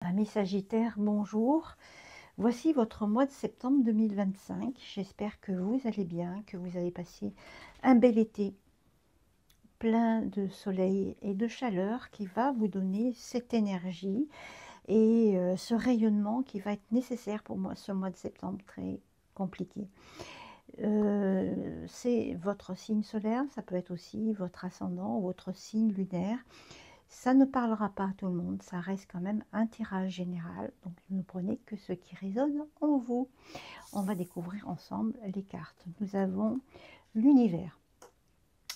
Amis Sagittaires, bonjour. Voici votre mois de septembre 2025. J'espère que vous allez bien, que vous allez passer un bel été plein de soleil et de chaleur qui va vous donner cette énergie et ce rayonnement qui va être nécessaire pour moi ce mois de septembre très compliqué. C'est votre signe solaire, ça peut être aussi votre ascendant ou votre signe lunaire. Ça ne parlera pas à tout le monde, ça reste quand même un tirage général, donc ne prenez que ce qui résonne en vous. On va découvrir ensemble les cartes. Nous avons l'univers.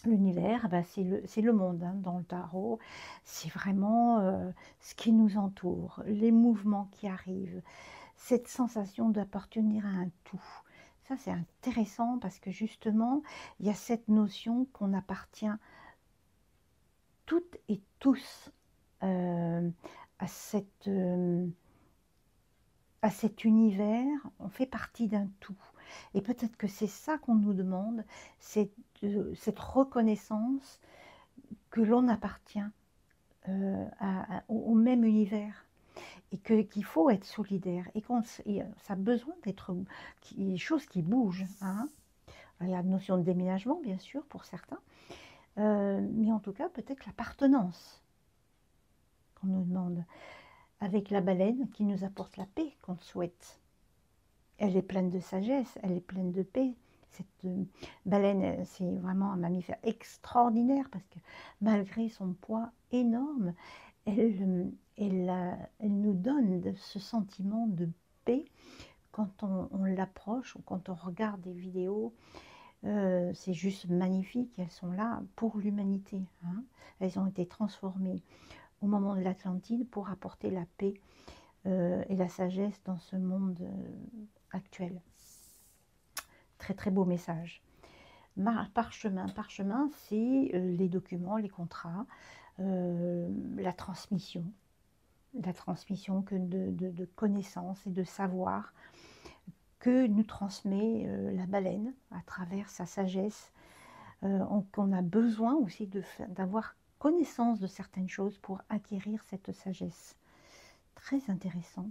L'univers, bah, c'est le monde hein, dans le tarot, c'est vraiment ce qui nous entoure, les mouvements qui arrivent, cette sensation d'appartenir à un tout. Ça c'est intéressant parce que justement, il y a cette notion qu'on appartient toutes et tous euh, à, à cet univers, on fait partie d'un tout. Et peut-être que c'est ça qu'on nous demande, c'est cette reconnaissance que l'on appartient au même univers. Et qu'il faut être solidaire. Et ça a besoin d'être des choses qui bougent. Hein. Il y a la notion de déménagement, bien sûr, pour certains. Mais en tout cas, peut-être l'appartenance qu'on nous demande. Avec la baleine qui nous apporte la paix qu'on souhaite. Elle est pleine de sagesse, elle est pleine de paix. Cette baleine, c'est vraiment un mammifère extraordinaire parce que malgré son poids énorme, elle nous donne ce sentiment de paix quand on l'approche ou quand on regarde des vidéos. C'est juste magnifique, elles sont là pour l'humanité. Hein. Elles ont été transformées au moment de l'Atlantide pour apporter la paix et la sagesse dans ce monde actuel. Très très beau message. Parchemin, c'est les documents, les contrats, la transmission de connaissances et de savoir que nous transmet la baleine à travers sa sagesse. On a besoin aussi d'avoir connaissance de certaines choses pour acquérir cette sagesse. Très intéressant.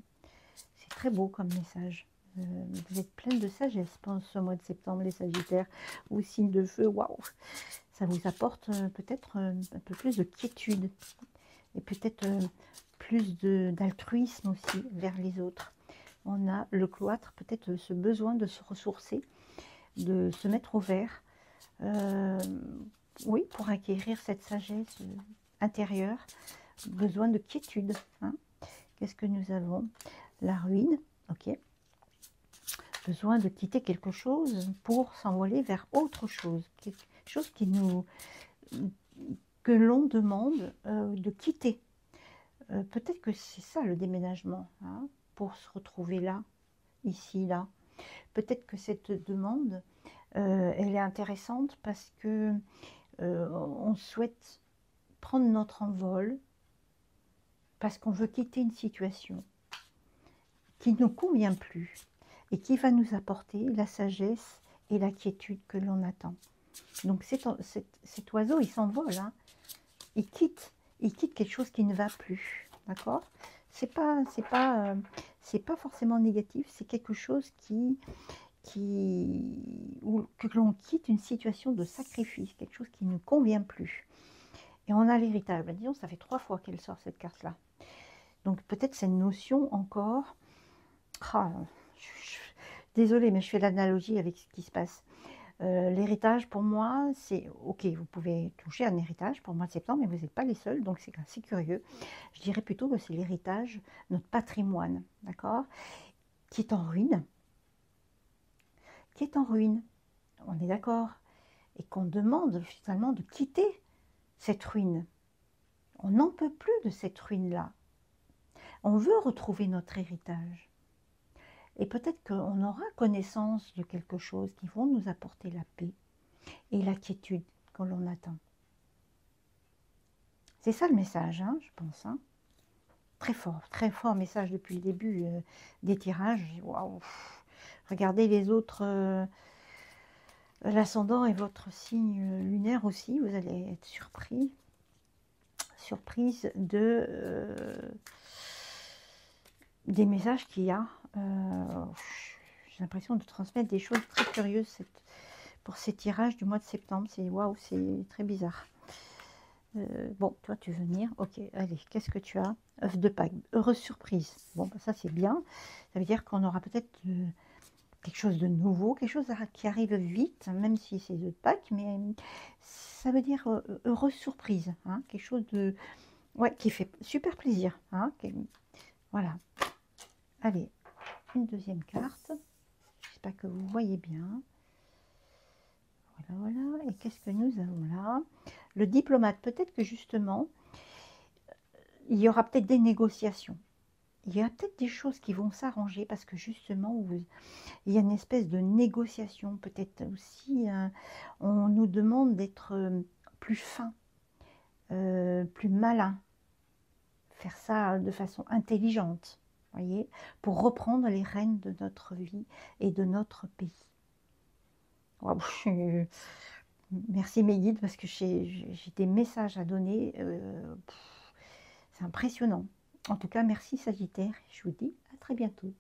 C'est très beau comme message. Vous êtes pleine de sagesse pendant ce mois de septembre, les Sagittaires, ou signes de feu. Waouh! Ça vous apporte peut-être un peu plus de quiétude et peut-être plus d'altruisme aussi vers les autres. On a le cloître, peut-être ce besoin de se ressourcer, de se mettre au vert. Oui, pour acquérir cette sagesse intérieure, besoin de quiétude. Hein. Qu'est-ce que nous avons? La ruine, ok. Besoin de quitter quelque chose pour s'envoler vers autre chose. Quelque chose que l'on demande de quitter. Peut-être que c'est ça le déménagement, hein, pour se retrouver là, ici, là. Peut-être que cette demande, elle est intéressante parce que on souhaite prendre notre envol parce qu'on veut quitter une situation qui ne nous convient plus et qui va nous apporter la sagesse et la quiétude que l'on attend. Donc cet oiseau, il s'envole, hein. Il quitte quelque chose qui ne va plus, d'accord? C'est pas forcément négatif, c'est quelque chose que l'on quitte une situation de sacrifice, quelque chose qui ne convient plus. Et on a l'héritage. Ben, disons, ça fait 3 fois qu'elle sort cette carte-là. Donc peut-être cette notion encore. Ah, désolée, mais je fais l'analogie avec ce qui se passe. L'héritage, pour moi, c'est ok, vous pouvez toucher un héritage pour le mois de septembre, mais vous n'êtes pas les seuls, donc c'est assez curieux. Je dirais plutôt que c'est l'héritage, notre patrimoine, d'accord, qui est en ruine, on est d'accord, et qu'on demande finalement de quitter cette ruine. On n'en peut plus de cette ruine-là. On veut retrouver notre héritage. Et peut-être qu'on aura connaissance de quelque chose qui vont nous apporter la paix et la quiétude que l'on attend. C'est ça le message, hein, je pense. Hein. Très fort message depuis le début des tirages. Waouh! Regardez les autres, l'ascendant et votre signe lunaire aussi, vous allez être surprise de des messages qu'il y a. J'ai l'impression de transmettre des choses très curieuses pour ces tirages du mois de septembre. C'est waouh, c'est très bizarre. Bon, toi, tu veux venir. Ok, allez, qu'est-ce que tu as? Œuf de Pâques, heureuse surprise. Bon, bah, ça, c'est bien. Ça veut dire qu'on aura peut-être quelque chose de nouveau, quelque chose qui arrive vite, même si c'est de Pâques, mais ça veut dire heureuse surprise. Hein, quelque chose de... Ouais, qui fait super plaisir. Hein, voilà. Allez, une deuxième carte. J'espère que vous voyez bien. Voilà, voilà. Et qu'est-ce que nous avons là? Le diplomate. Peut-être que justement, il y aura peut-être des négociations. Il y a peut-être des choses qui vont s'arranger parce que justement, il y a une espèce de négociation. Peut-être aussi, on nous demande d'être plus fin, plus malin. Faire ça de façon intelligente, voyez, pour reprendre les rênes de notre vie et de notre pays. Wow, merci mes guides parce que j'ai des messages à donner. C'est impressionnant. En tout cas, merci Sagittaire. Je vous dis à très bientôt.